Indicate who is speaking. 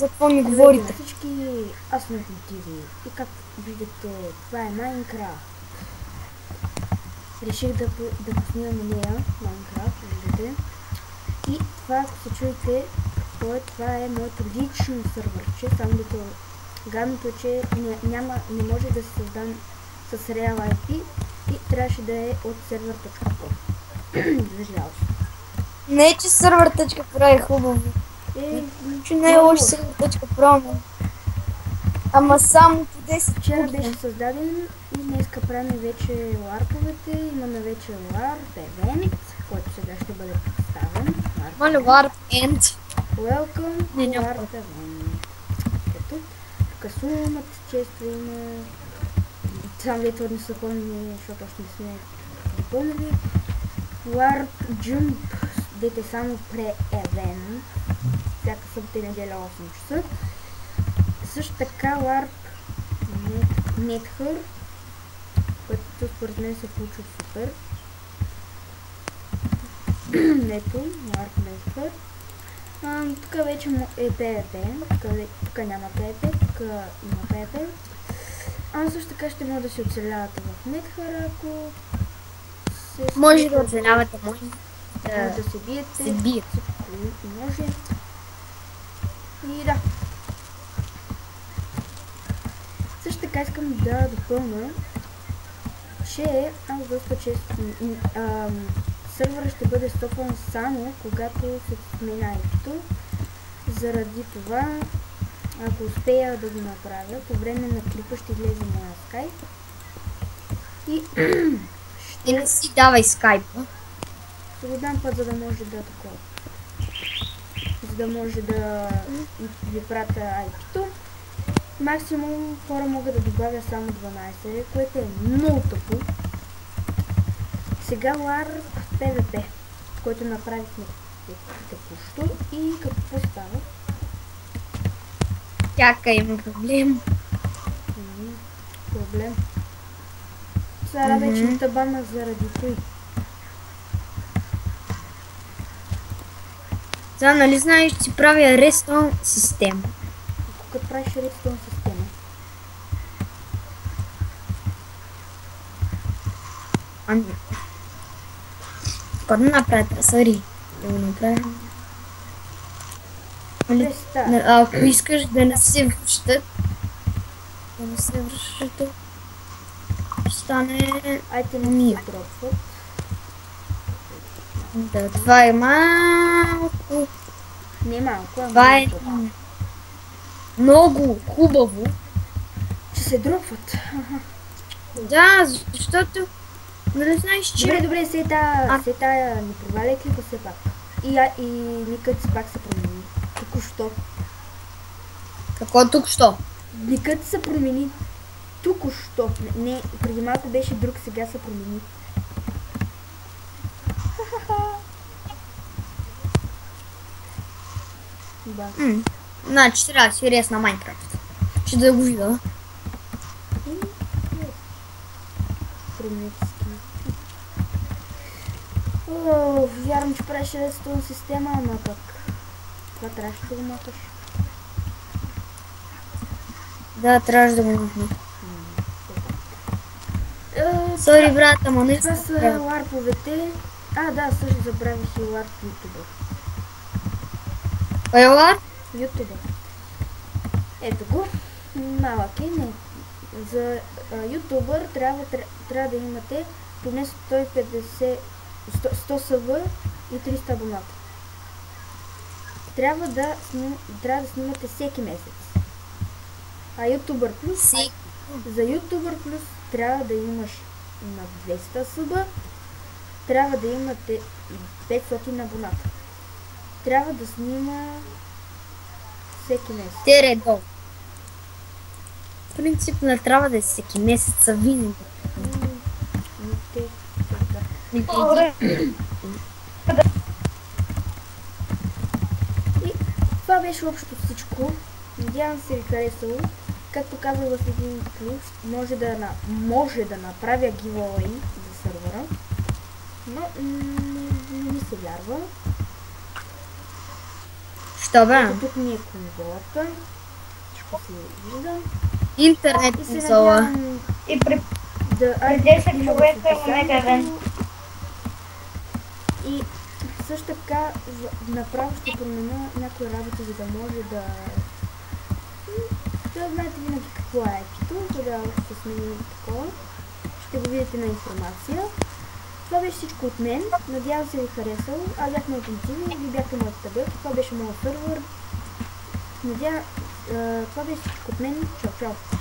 Speaker 1: За какво ми говорите?
Speaker 2: Всички, аз съм Мотиви и както виждате, това е Майнкрафт. Реших да снимам нея, Майнкрафт, виждате. И това, ако се чуете, това е моето лично сървърче, само дето гадното е, че не може да се създам с Real IP и трябваше да е от server.pro. За жалост.
Speaker 1: Не е, че server.pro е хубаво. Че не е лош server.pro, ама само по 10
Speaker 2: Вчера беше създаден и днеска правим вече ларповете. Имаме вече ларп евент, който сега ще бъде представен.
Speaker 1: Моля, ларп енд.
Speaker 2: Welcome to ларп евент. Ето, тук сумата често има. Сам ветър не са пълнени, защото още не сме допълнили. Ларп джумп, дете само пре-евент. Всяка събота и неделя 8 часа. Също така ларп Нетхър, което според мен се получи супер. Ето, ларп Нетхър. Тук вече е PvP, тук няма PvP, тук има PvP. Също така ще може да се оцелявате в Нетхър, ако се
Speaker 1: може да оцелявате, може
Speaker 2: да се биете, може. И да. Също така искам да допълня, че аз доста често сървъра ще бъде стопван само когато се сменя IP-то. Заради това, ако успея да го направя, по време на клипа ще влезе моя скайп. И
Speaker 1: не си давай скайпа.
Speaker 2: Ще го дам път, за да може да такова. За да може да ви пратя IP-то. Максимум хора могат да добавя само 12, което е много тъпо. Сега LARP PvP, който направихме току-що и какво става?
Speaker 1: Чакай, има проблем.
Speaker 2: Проблем. Сега вече ми табана заради той.
Speaker 1: Сега, нали знаеш, че си правя рестон система?
Speaker 2: Като правиш редстоун система.
Speaker 1: Ами. Какво да направя? Сори. Да го направя. Ако искаш да не се връщат, ще стане...
Speaker 2: Айде не се дропват.
Speaker 1: Да, това е малко...
Speaker 2: Не малко, а
Speaker 1: това е много хубаво.
Speaker 2: Че се дропват.
Speaker 1: Да, защото... Нали знаеш, че...
Speaker 2: Добре, се тая не проваля клипа все пак. И никът си пак се промени. Току-що.
Speaker 1: Какво току-що?
Speaker 2: Никът се промени. Току-що. Не, преди малко беше друг, сега се промени. Да.
Speaker 1: Значи трябва да си рез на Майнкрафт. Ще да го видя.
Speaker 2: Вярвам, че правиш редстоун система, ама пък това трябваше да го моташ.
Speaker 1: Да, трябваше да го мотна. Сори, брат, ама не
Speaker 2: това са ларповете. Да, също забравих и ларп ютубър.
Speaker 1: Кой е ларп?
Speaker 2: Ютубър. Ето го. Малък е, не. За ютубър трябва да имате поне 100 СВ и 300 абоната. Трябва да снимате всеки месец. ютубър плюс, за ютубър плюс трябва да имаш на 200 СВ, трябва да имате 500 абоната. Трябва да снима всеки месец.
Speaker 1: Тередо. В принцип не трябва да е всеки месец, а винаги.
Speaker 2: И това беше общо всичко. Надявам се ви харесало. Както казах в един клип, може да направя giveaway за сървъра, но не ми се вярва.
Speaker 1: Що бе?
Speaker 2: Тук ми е конзолата. Всичко се вижда.
Speaker 1: Интернет
Speaker 2: И се
Speaker 1: конзола.
Speaker 2: надявам
Speaker 3: И при
Speaker 2: да...
Speaker 3: 10 човека има негавен.
Speaker 2: И също така направо ще променя някои работи, за да може да знаете винаги какво е IP-то, тогава ще сменим такова. Ще го видите на информация. Това беше всичко от мен. Надявам се ви харесало. Аз бях на Отентиви и ви бяхте моята табелка. Това беше моят сървър. Това беше всичко от мен. Чао, чао!